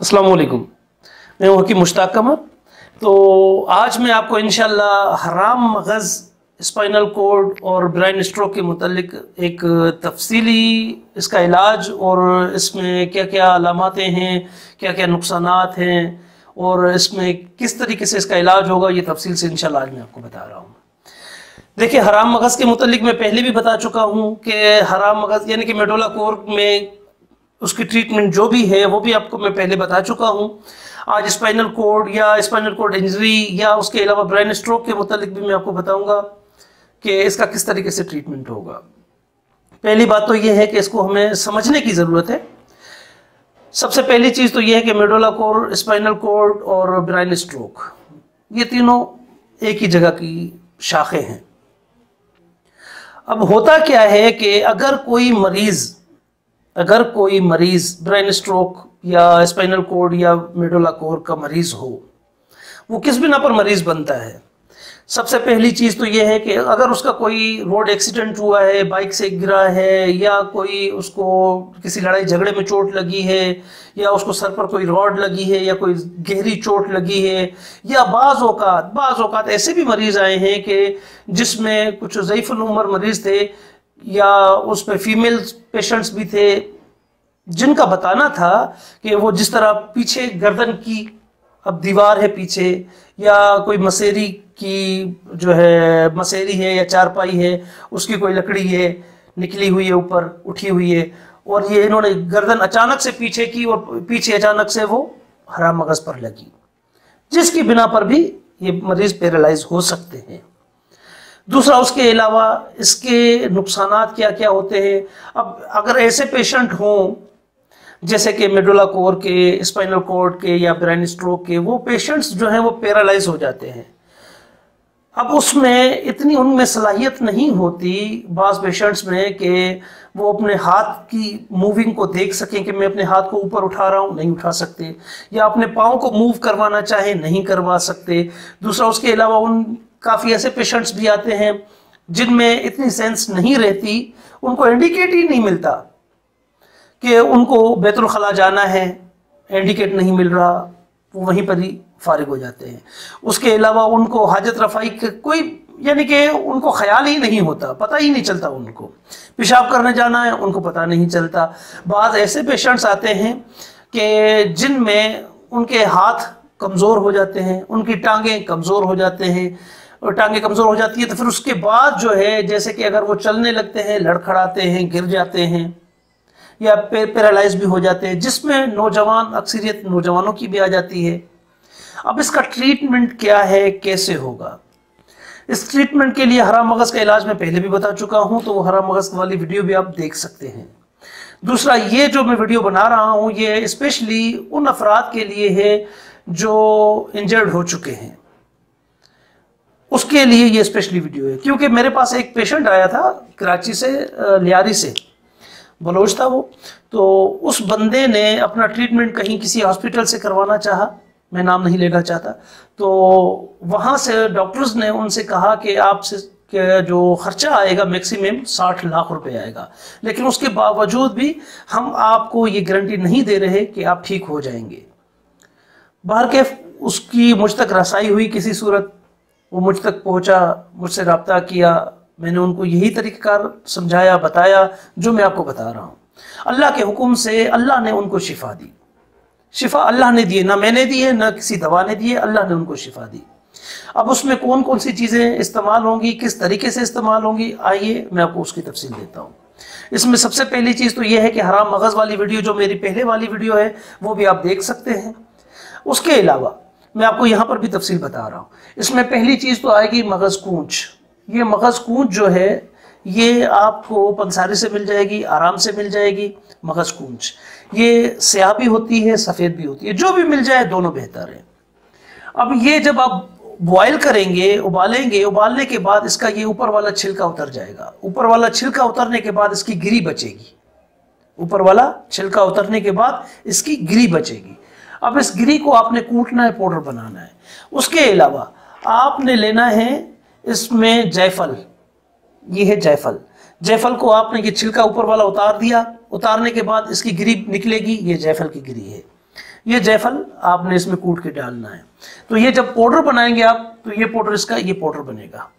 अस्सलाम वालेकुम। मैं हूं हकीम मुश्ताक कमर। तो आज मैं आपको इंशाल्लाह हराम मगज़, स्पाइनल कॉर्ड और ब्रेन स्ट्रोक के मुतालिक एक तफसीली इसका इलाज और इसमें क्या क्या अलामातें हैं, क्या क्या नुकसानात हैं और इसमें किस तरीके से इसका इलाज होगा, ये तफसील से इंशाल्लाह आज मैं आपको बता रहा हूँ। देखिए, हराम मगज़ के मुतालिक मैं पहले भी बता चुका हूँ कि हराम मगज़ यानी कि मेडुला कोर्क में उसकी ट्रीटमेंट जो भी है वो भी आपको मैं पहले बता चुका हूँ। आज स्पाइनल कॉर्ड या स्पाइनल कॉर्ड इंजरी या उसके अलावा ब्रेन स्ट्रोक के मुतालिक भी मैं आपको बताऊंगा कि इसका किस तरीके से ट्रीटमेंट होगा। पहली बात तो ये है कि इसको हमें समझने की ज़रूरत है। सबसे पहली चीज़ तो ये है कि मेडुला कोर्ड, स्पाइनल कॉर्ड और ब्रेन स्ट्रोक, ये तीनों एक ही जगह की शाखें हैं। अब होता क्या है कि अगर कोई मरीज़ ब्रेन स्ट्रोक या स्पाइनल कॉर्ड या मेडुला कोर्क का मरीज़ हो, वो किस बिना पर मरीज़ बनता है। सबसे पहली चीज़ तो ये है कि अगर उसका कोई रोड एक्सीडेंट हुआ है, बाइक से गिरा है, या कोई उसको किसी लड़ाई झगड़े में चोट लगी है, या उसको सर पर कोई रॉड लगी है, या कोई गहरी चोट लगी है, या बाज़ औक़ात ऐसे भी मरीज़ आए हैं कि जिसमें कुछ ज़ईफ़ुल उम्र मरीज़ थे या उसमें फीमेल पेशेंट्स भी थे, जिनका बताना था कि वो जिस तरह पीछे गर्दन की अब दीवार है पीछे, या कोई मसेरी की जो है मसेरी है या चारपाई है, उसकी कोई लकड़ी है निकली हुई है, ऊपर उठी हुई है, और ये इन्होंने गर्दन अचानक से पीछे की और पीछे अचानक से वो हराम मगज़ पर लगी, जिसकी बिना पर भी ये मरीज़ पैरालाइज हो सकते हैं। दूसरा, उसके अलावा इसके नुकसानात क्या क्या होते हैं। अब अगर ऐसे पेशेंट हों जैसे कि मेडुला कोर्क के, स्पाइनल कॉर्ड के या ब्रेन स्ट्रोक के, वो पेशेंट्स जो हैं वो पैरालाइज हो जाते हैं। अब उसमें इतनी उनमें सलाहियत नहीं होती बाज़ पेशेंट्स में कि वो अपने हाथ की मूविंग को देख सकें कि मैं अपने हाथ को ऊपर उठा रहा हूँ, नहीं उठा सकते, या अपने पाँव को मूव करवाना चाहें, नहीं करवा सकते। दूसरा, उसके अलावा काफ़ी ऐसे पेशेंट्स भी आते हैं जिनमें इतनी सेंस नहीं रहती, उनको इंडिकेट ही नहीं मिलता कि उनको बैतुल खला जाना है, इंडिकेट नहीं मिल रहा, वो वहीं पर ही फारिग हो जाते हैं। उसके अलावा उनको हाजत रफ़ाई कोई यानी कि उनको ख्याल ही नहीं होता, पता ही नहीं चलता, उनको पेशाब करने जाना है उनको पता नहीं चलता। बाज़ ऐसे पेशेंट्स आते हैं कि जिनमें उनके हाथ कमज़ोर हो जाते हैं, उनकी टांगें कमज़ोर हो जाते हैं, और टांगें कमज़ोर हो जाती है तो फिर उसके बाद जो है, जैसे कि अगर वो चलने लगते हैं, लड़खड़ाते हैं, गिर जाते हैं या पैरालाइज भी हो जाते हैं, जिसमें नौजवान, अक्सरियत नौजवानों की भी आ जाती है। अब इसका ट्रीटमेंट क्या है, कैसे होगा? इस ट्रीटमेंट के लिए हराम मगज़ का इलाज मैं पहले भी बता चुका हूं, तो वो हराम मगज़ वाली वीडियो भी आप देख सकते हैं। दूसरा, ये जो मैं वीडियो बना रहा हूं ये स्पेशली उन अफराद के लिए है जो इंजर्ड हो चुके हैं, उसके लिए ये स्पेशली वीडियो है। क्योंकि मेरे पास एक पेशेंट आया था कराची से, लियारी से, बलोच था वो, तो उस बंदे ने अपना ट्रीटमेंट कहीं किसी हॉस्पिटल से करवाना चाहा, मैं नाम नहीं लेना चाहता, तो वहाँ से डॉक्टर्स ने उनसे कहा कि आपसे जो खर्चा आएगा मैक्सिमम 60 लाख रुपए आएगा, लेकिन उसके बावजूद भी हम आपको ये गारंटी नहीं दे रहे कि आप ठीक हो जाएंगे। बाहर के उसकी मुझ तक रसाई हुई किसी सूरत, वो मुझ तक पहुँचा, मुझसे रब्ता किया, मैंने उनको यही तरीक़ाकार समझाया, बताया जो मैं आपको बता रहा हूँ। अल्लाह के हुक्म से अल्लाह ने उनको शिफा दी। शिफा अल्लाह ने दी है, ना मैंने दी है, ना किसी दवा ने दी है, अल्लाह ने उनको शिफा दी। अब उसमें कौन कौन सी चीज़ें इस्तेमाल होंगी, किस तरीके से इस्तेमाल होंगी, आइए मैं आपको उसकी तफसील देता हूँ। इसमें सबसे पहली चीज़ तो यह है कि हराम मगज़ वाली वीडियो, जो मेरी पहले वाली वीडियो है, वो भी आप देख सकते हैं। उसके अलावा मैं आपको यहाँ पर भी तफसील बता रहा हूँ। इसमें पहली चीज़ तो आएगी मगज़ कूंच। ये मगज़ कूंच जो है ये आपको पंसारी से मिल जाएगी, आराम से मिल जाएगी। मगज़ कूंच ये स्याह भी होती है, सफ़ेद भी होती है, जो भी मिल जाए दोनों बेहतर है। अब ये जब आप बॉयल करेंगे, उबालेंगे, उबालने के बाद इसका ये ऊपर वाला छिलका उतर जाएगा। ऊपर वाला छिलका उतरने के बाद इसकी गिरी बचेगी। ऊपर वाला छिलका उतरने के बाद इसकी गिरी बचेगी। अब इस गिरी को आपने कूटना है, पाउडर बनाना है। उसके अलावा आपने लेना है इसमें जायफल, ये है जायफल। जायफल को आपने ये छिलका ऊपर वाला उतार दिया, उतारने के बाद इसकी गिरी निकलेगी, ये जायफल की गिरी है। ये जायफल आपने इसमें कूट के डालना है। तो ये जब पाउडर बनाएंगे आप, तो ये पाउडर इसका, ये पाउडर बनेगा,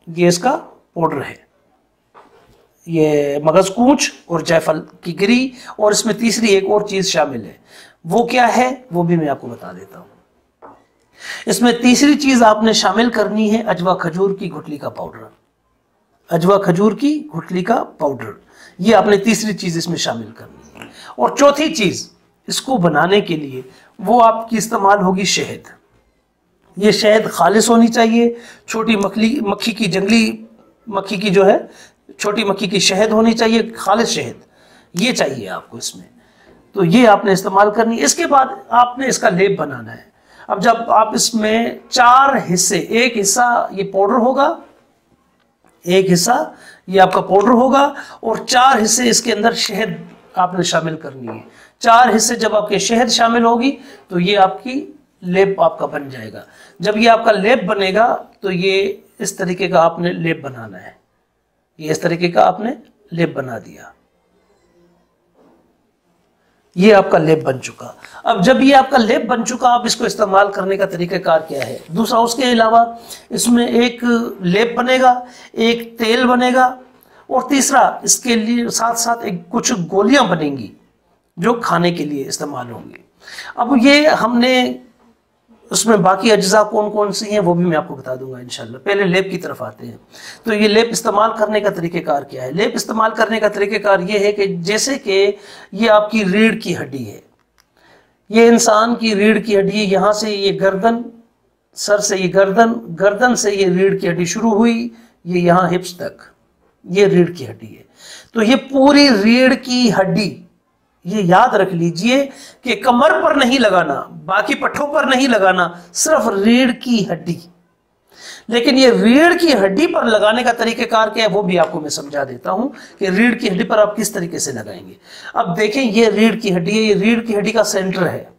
ये इसका पाउडर है, ये मगज कूच और जायफल की गिरी, और इसमें तीसरी एक और चीज शामिल है, वो क्या है वो भी मैं आपको बता देता हूं। इसमें तीसरी चीज आपने शामिल करनी है अजवा खजूर की गुठली का पाउडर, अजवा खजूर की गुठली का पाउडर, ये आपने तीसरी चीज इसमें शामिल करनी है। और चौथी चीज इसको बनाने के लिए वो आपकी इस्तेमाल होगी शहद। ये शहद खालिस होनी चाहिए, छोटी मक्खी की, जंगली मक्खी की जो है, छोटी मक्खी की शहद होनी चाहिए, खालिस शहद, ये चाहिए आपको इसमें। तो ये आपने इस्तेमाल करनी है। इसके बाद आपने इसका लेप बनाना है। अब जब आप इसमें 4 हिस्से, एक हिस्सा ये पाउडर होगा, एक हिस्सा ये आपका पाउडर होगा, और 4 हिस्से इसके अंदर शहद आपने शामिल करनी है। 4 हिस्से जब आपके शहद शामिल होगी तो ये आपकी लेप आपका बन जाएगा। जब ये आपका लेप बनेगा तो ये इस तरीके का आपने लेप बनाना है, ये इस तरीके का आपने लेप बना दिया, ये आपका लेप बन चुका। अब जब ये आपका लेप बन चुका, आप इसको इस्तेमाल करने का तरीकाकार क्या है। दूसरा, उसके अलावा इसमें एक लेप बनेगा, एक तेल बनेगा, और तीसरा इसके लिए साथ साथ एक कुछ गोलियां बनेंगी जो खाने के लिए इस्तेमाल होंगी। अब ये हमने उसमें बाकी अज्जा कौन कौन सी हैं वो भी मैं आपको बता दूंगा इंशाल्लाह। पहले लेप की तरफ आते हैं। तो ये लेप इस्तेमाल करने का तरीक़ेकार क्या है। लेप इस्तेमाल करने का तरीक़ेकार ये है कि जैसे कि ये आपकी रीढ़ की हड्डी है, ये इंसान की रीढ़ की हड्डी, यहाँ से ये गर्दन, सर से ये गर्दन, गर्दन से ये रीढ़ की हड्डी शुरू हुई, ये यहाँ हिप्स तक, ये रीढ़ की हड्डी है। तो ये पूरी रीढ़ की हड्डी, ये याद रख लीजिए कि कमर पर नहीं लगाना, बाकी पट्ठों पर नहीं लगाना, सिर्फ रीढ़ की हड्डी। लेकिन ये रीढ़ की हड्डी पर लगाने का तरीक़ेकार क्या है वो भी आपको मैं समझा देता हूं कि रीढ़ की हड्डी पर आप किस तरीके से लगाएंगे। अब देखें, ये रीढ़ की हड्डी है, ये रीढ़ की हड्डी का सेंटर है,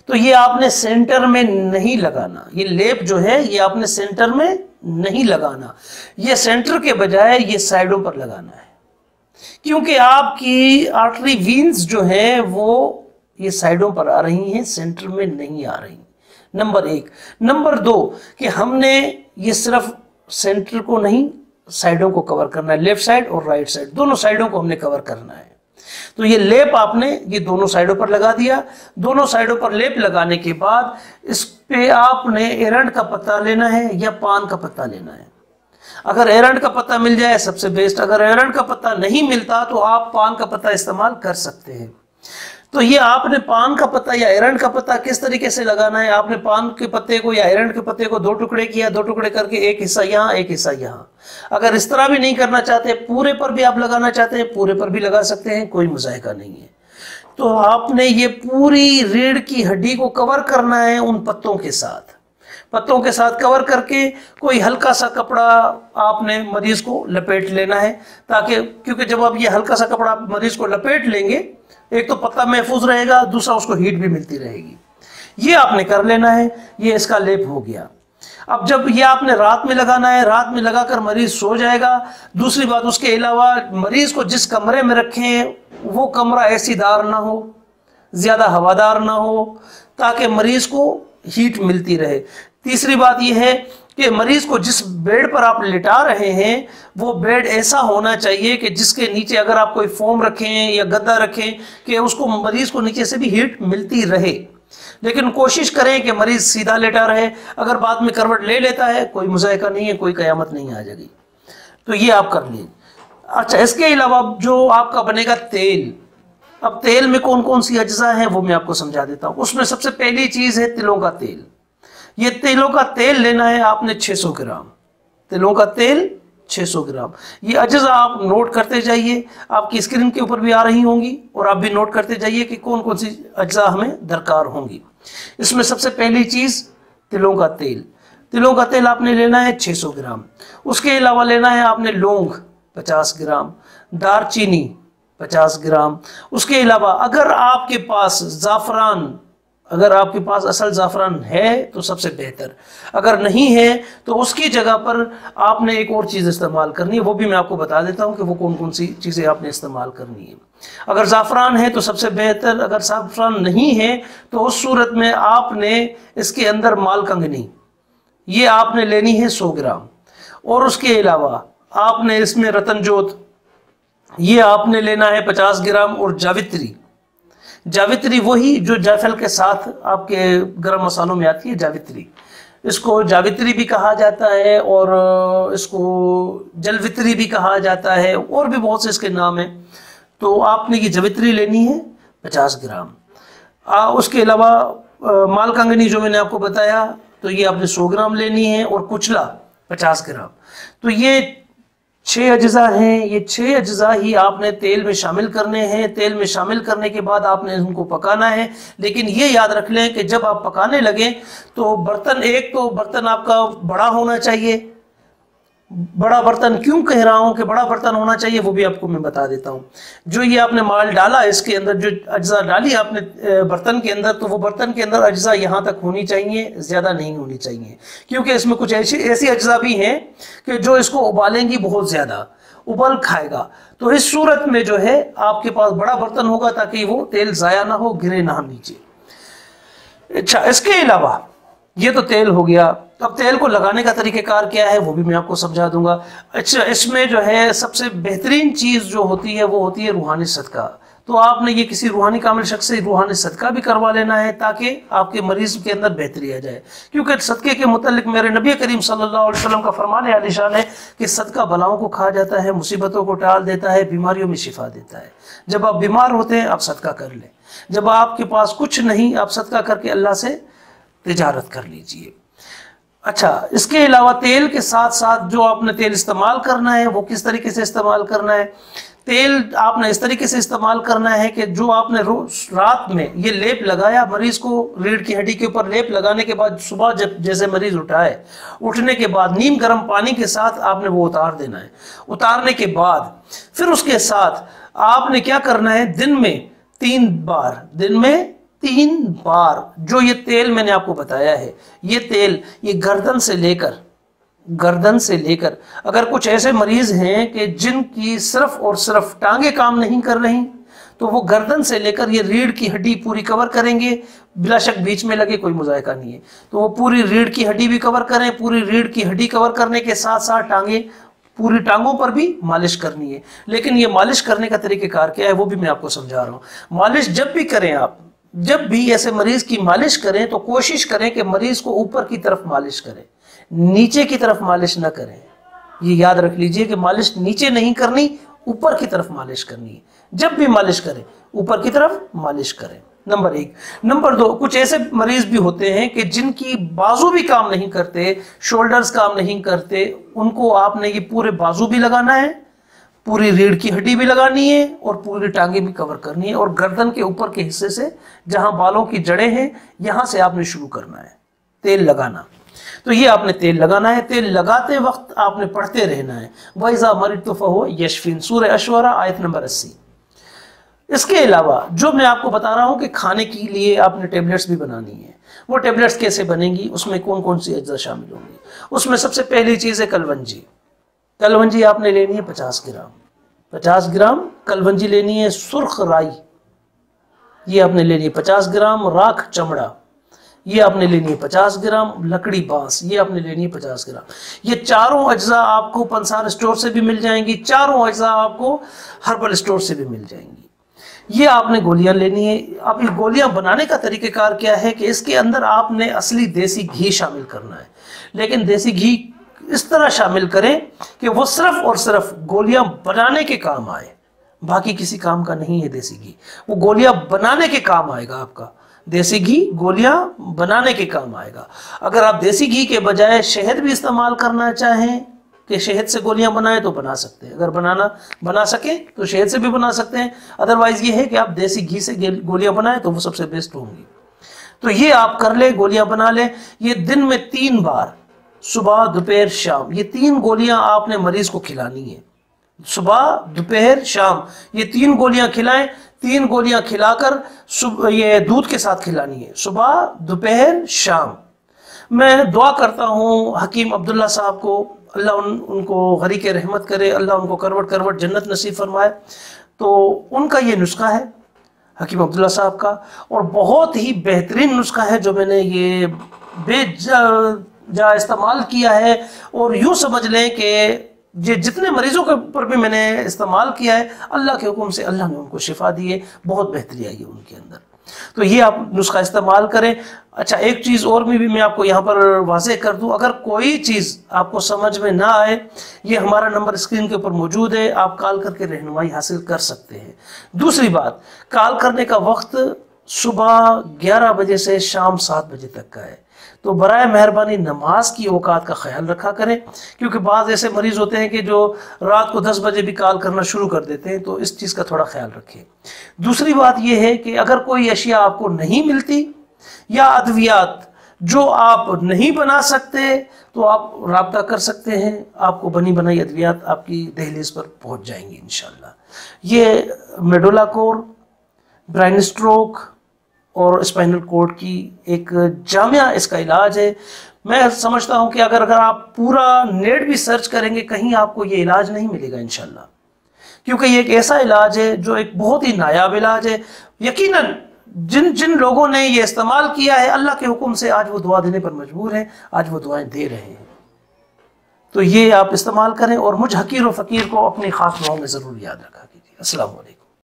तो ये आपने सेंटर में नहीं लगाना। ये लेप जो है ये आपने सेंटर में नहीं लगाना, ये सेंटर के बजाय ये साइडों पर लगाना है, क्योंकि आपकी आर्टरी वीन्स जो है वो ये साइडों पर आ रही हैं, सेंटर में नहीं आ रही। नंबर 1। नंबर 2 कि हमने ये सिर्फ सेंटर को नहीं, साइडों को कवर करना है, लेफ्ट साइड और राइट साइड, दोनों साइडों को हमने कवर करना है। तो ये लेप आपने ये दोनों साइडों पर लगा दिया। दोनों साइडों पर लेप लगाने के बाद इस पे आपने एरंड का पत्ता लेना है या पान का पत्ता लेना है। अगर एरंड का पत्ता मिल जाए सबसे बेस्ट, अगर एरंड का पत्ता नहीं मिलता तो आप पान का पत्ता इस्तेमाल कर सकते हैं। तो ये आपने पान का पत्ता या एरंड का पत्ता किस तरीके से लगाना है, आपने पान के पत्ते को या एरंड के पत्ते को 2 टुकड़े किया, 2 टुकड़े करके एक हिस्सा यहाँ एक हिस्सा यहाँ। अगर इस तरह भी नहीं करना चाहते, पूरे पर भी आप लगाना चाहते हैं, पूरे पर भी लगा सकते हैं, कोई मुज़ाहिका नहीं है। तो आपने ये पूरी रीढ़ की हड्डी को कवर करना है उन पत्तों के साथ, पत्तों के साथ कवर करके कोई हल्का सा कपड़ा आपने मरीज को लपेट लेना है, ताकि, क्योंकि जब आप ये हल्का सा कपड़ा मरीज को लपेट लेंगे, एक तो पत्ता महफूज रहेगा, दूसरा उसको हीट भी मिलती रहेगी। ये आपने कर लेना है, ये इसका लेप हो गया। अब जब ये आपने रात में लगाना है, रात में लगाकर मरीज सो जाएगा। दूसरी बात, उसके अलावा मरीज को जिस कमरे में रखें वो कमरा एसीदार ना हो, ज्यादा हवादार ना हो, ताकि मरीज को हीट मिलती रहे। तीसरी बात यह है कि मरीज को जिस बेड पर आप लिटा रहे हैं वो बेड ऐसा होना चाहिए कि जिसके नीचे अगर आप कोई फोम रखें या गद्दा रखें कि उसको मरीज को नीचे से भी हीट मिलती रहे। लेकिन कोशिश करें कि मरीज सीधा लेटा रहे। अगर बाद में करवट ले लेता है कोई मुज़ाहिका नहीं है, कोई कयामत नहीं आ जाएगी। तो ये आप कर लीजिए। अच्छा, इसके अलावा जो आपका बनेगा तेल, अब तेल में कौन कौन सी अज्जा हैं वो मैं आपको समझा देता हूँ। उसमें सबसे पहली चीज़ है तिलों का तेल। ये तिलों का तेल लेना है आपने 600 ग्राम, तिलों का तेल 600 ग्राम। ये अज्जा आप नोट करते जाइए, आपकी स्क्रीन के ऊपर भी आ रही होंगी और आप भी नोट करते जाइए कि कौन कौन सी अज्जा हमें दरकार होंगी। इसमें सबसे पहली चीज़ तिलों का तेल। तिलों का तेल आपने लेना है 600 ग्राम। उसके अलावा लेना है आपने लौंग 50 ग्राम, दारचीनी 50 ग्राम। उसके अलावा अगर आपके पास ज़ाफ़रान अगर आपके पास असल ज़ाफ़रान है तो सबसे बेहतर, अगर नहीं है तो उसकी जगह पर आपने एक और चीज़ इस्तेमाल करनी है, वो भी मैं आपको बता देता हूँ कि वो कौन कौन सी चीज़ें आपने इस्तेमाल करनी है। अगर ज़ाफ़रान है तो सबसे बेहतर, अगर ज़ाफ़रान नहीं है तो उस सूरत में आपने इसके अंदर मालकंगनी ये आपने लेनी है 100 ग्राम, और उसके अलावा आपने इसमें रतनजोत ये आपने लेना है 50 ग्राम, और जावित्री, जावित्री वही जो जायफल के साथ आपके गरम मसालों में आती है जावित्री, इसको जावित्री भी कहा जाता है और इसको जलवित्री भी कहा जाता है, और भी बहुत से इसके नाम हैं। तो आपने ये जावित्री लेनी है 50 ग्राम। उसके अलावा मालकंगनी जो मैंने आपको बताया तो ये आपने 100 ग्राम लेनी है, और कुचला 50 ग्राम। तो ये 6 अज्जा हैं, ये 6 अज्जा ही आपने तेल में शामिल करने हैं। तेल में शामिल करने के बाद आपने उनको पकाना है, लेकिन ये याद रख लें कि जब आप पकाने लगे तो बर्तन, एक तो बर्तन आपका बड़ा होना चाहिए। बड़ा बर्तन क्यों कह रहा हूं कि बड़ा बर्तन होना चाहिए, वो भी आपको मैं बता देता हूं। जो ये आपने माल डाला इसके अंदर, जो अज्जा डाली आपने बर्तन के अंदर, तो वो बर्तन के अंदर अज्जा यहां तक होनी चाहिए, ज्यादा नहीं होनी चाहिए, क्योंकि इसमें कुछ ऐसी अज्जा भी हैं कि जो इसको उबालेंगी बहुत ज्यादा, उबल खाएगा। तो इस सूरत में जो है आपके पास बड़ा बर्तन होगा ताकि वो तेल जाया ना हो, गिरे ना नीचे। अच्छा, इसके अलावा ये तो तेल हो गया। अब तेल को लगाने का तरीक़ेकार क्या है वो भी मैं आपको समझा दूंगा। अच्छा, इसमें जो है सबसे बेहतरीन चीज़ जो होती है वो होती है रूहानी सदका। तो आपने ये किसी रूहानी कामिल शख्स से रूहानी सदका भी करवा लेना है ताकि आपके मरीज़ के अंदर बेहतरी आ जाए, क्योंकि सदक़े के मुतल्लिक़ मेरे नबी करीम सल्लल्लाहु अलैहि वसल्लम का फरमान आलीशान है कि सदका बलाओं को खा जाता है, मुसीबतों को टाल देता है, बीमारियों में शिफा देता है। जब आप बीमार होते हैं आप सदका कर लें, जब आपके पास कुछ नहीं आप सदका करके अल्लाह से तिजारत कर लीजिए। अच्छा, इसके अलावा तेल के साथ साथ जो आपने तेल इस्तेमाल करना है वो किस तरीके से इस्तेमाल करना है। तेल आपने इस तरीके से इस्तेमाल करना है कि जो आपने रात में ये लेप लगाया, मरीज को रीढ़ की हड्डी के ऊपर लेप लगाने के बाद सुबह जब जैसे मरीज उठाए, उठने के बाद नीम गर्म पानी के साथ आपने वो उतार देना है। उतारने के बाद फिर उसके साथ आपने क्या करना है, दिन में 3 बार, दिन में 3 बार जो ये तेल मैंने आपको बताया है, ये तेल ये गर्दन से लेकर अगर कुछ ऐसे मरीज हैं कि जिनकी सिर्फ और सिर्फ टांगे काम नहीं कर रही, तो वो गर्दन से लेकर ये रीढ़ की हड्डी पूरी कवर करेंगे। बिला शक बीच में लगे कोई मुज़ायका नहीं है, तो वो पूरी रीढ़ की हड्डी भी कवर करें। पूरी रीढ़ की हड्डी कवर करने के साथ साथ टांगे, पूरी टांगों पर भी मालिश करनी है। लेकिन ये मालिश करने का तरीक़ेकार क्या है वो भी मैं आपको समझा रहा हूँ। मालिश जब भी करें आप, जब भी ऐसे मरीज की मालिश करें तो कोशिश करें कि मरीज को ऊपर की तरफ मालिश करें, नीचे की तरफ मालिश ना करें। ये याद रख लीजिए कि मालिश नीचे नहीं करनी, ऊपर की तरफ मालिश करनी है। जब भी मालिश करें ऊपर की तरफ मालिश करें, नंबर 1। नंबर 2, कुछ ऐसे मरीज भी होते हैं कि जिनकी बाजू भी काम नहीं करते, शोल्डर्स काम नहीं करते, उनको आपने ये पूरे बाजू भी लगाना है, पूरी रीढ़ की हड्डी भी लगानी है और पूरी टांगे भी कवर करनी है, और गर्दन के ऊपर के हिस्से से जहां बालों की जड़ें हैं यहां से आपने शुरू करना है तेल लगाना। तो ये आपने तेल लगाना है। तेल लगाते वक्त आपने पढ़ते रहना है वइज़ा मरिदतु फहुव यशफीन, सूरह अशवरा आयत नंबर 80। इसके अलावा जो मैं आपको बता रहा हूं कि खाने के लिए आपने टेबलेट्स भी बनानी है। वो टेबलेट्स कैसे बनेंगी, उसमें कौन कौन सी अज्जा शामिल होंगी। उसमें सबसे पहली चीज़ है कलवंजी। कलवंजी आपने लेनी है 50 ग्राम। 50 ग्राम कलवंजी लेनी है। सुर्ख राई ये आपने लेनी है 50 ग्राम। राख चमड़ा ये आपने लेनी है 50 ग्राम। लकड़ी बांस ये आपने लेनी है 50 ग्राम। ये चारों अज्जा आपको पंसार स्टोर से भी मिल जाएंगी, चारों अज्जा आपको हर्बल स्टोर से भी मिल जाएंगी। ये आपने गोलियां लेनी है। अब ये गोलियां बनाने का तरीक़ेकार क्या है कि इसके अंदर आपने असली देसी घी शामिल करना है, लेकिन देसी घी इस तरह शामिल करें कि वो सिर्फ और सिर्फ गोलियां बनाने के काम आए, बाकी किसी काम का नहीं है देसी घी। वो गोलियां बनाने के काम आएगा आपका। देसी घी गोलियां बनाने के काम आएगा। अगर आप देसी घी के बजाय शहद भी इस्तेमाल करना चाहें कि शहद से गोलियां बनाए तो बना सकते हैं। अगर बना सके तो शहद से भी बना सकते हैं। अदरवाइज ये है कि आप देसी घी से गोलियां बनाए तो वो सबसे बेस्ट होंगी। तो ये आप कर ले, गोलियां बना ले। ये दिन में 3 बार, सुबह दोपहर शाम, ये 3 गोलियां आपने मरीज को खिलानी है। सुबह दोपहर शाम ये 3 गोलियां खिलाएं। 3 गोलियां खिलाकर ये दूध के साथ खिलानी है, सुबह दोपहर शाम। मैं दुआ करता हूँ हकीम अब्दुल्ला साहब को, अल्लाह उनको गरीक़ रहमत करे, अल्लाह उनको करवट करवट जन्नत नसीब फरमाए। तो उनका ये नुस्खा है हकीम अब्दुल्ला साहब का, और बहुत ही बेहतरीन नुस्खा है जो मैंने ये बेजा इस्तेमाल किया है। और यूँ समझ लें कि ये जितने मरीज़ों के ऊपर भी मैंने इस्तेमाल किया है, अल्लाह के हुक्म से अल्लाह ने उनको शिफा दी है, बहुत बेहतरी आई है उनके अंदर। तो ये आप नुस्खा इस्तेमाल करें। अच्छा, एक चीज़ और भी मैं आपको यहाँ पर वाज़ेह कर दूँ, अगर कोई चीज़ आपको समझ में ना आए, ये हमारा नंबर स्क्रीन के ऊपर मौजूद है, आप कॉल करके रहनुमाई हासिल कर सकते हैं। दूसरी बात, कॉल करने का वक्त सुबह 11 बजे से शाम 7 बजे तक का है। तो बराए मेहरबानी नमाज की औकात का ख्याल रखा करें, क्योंकि बाद ऐसे मरीज़ होते हैं कि जो रात को 10 बजे भी कॉल करना शुरू कर देते हैं, तो इस चीज़ का थोड़ा ख्याल रखें। दूसरी बात यह है कि अगर कोई अशिया आपको नहीं मिलती या अद्वियात जो आप नहीं बना सकते, तो आप राब्ता कर सकते हैं, आपको बनी बनाई अद्वियात आपकी दहलीज पर पहुँच जाएंगी इंशाअल्लाह। ये मेडोला कोर, ब्रेन स्ट्रोक और स्पाइनल कॉर्ड की एक जामिया इसका इलाज है। मैं समझता हूं कि अगर आप पूरा नेट भी सर्च करेंगे, कहीं आपको ये इलाज नहीं मिलेगा इंशाल्लाह, क्योंकि ये एक ऐसा इलाज है जो एक बहुत ही नायाब इलाज है। यकीनन जिन लोगों ने ये इस्तेमाल किया है, अल्लाह के हुक्म से आज वो दुआ देने पर मजबूर हैं, आज वो दुआएं दे रहे हैं। तो ये आप इस्तेमाल करें और मुझ हकीर व फ़कीर को अपनी खास दुआओं में ज़रूर याद रखा कीजिए। अस्सलाम वालेकुम।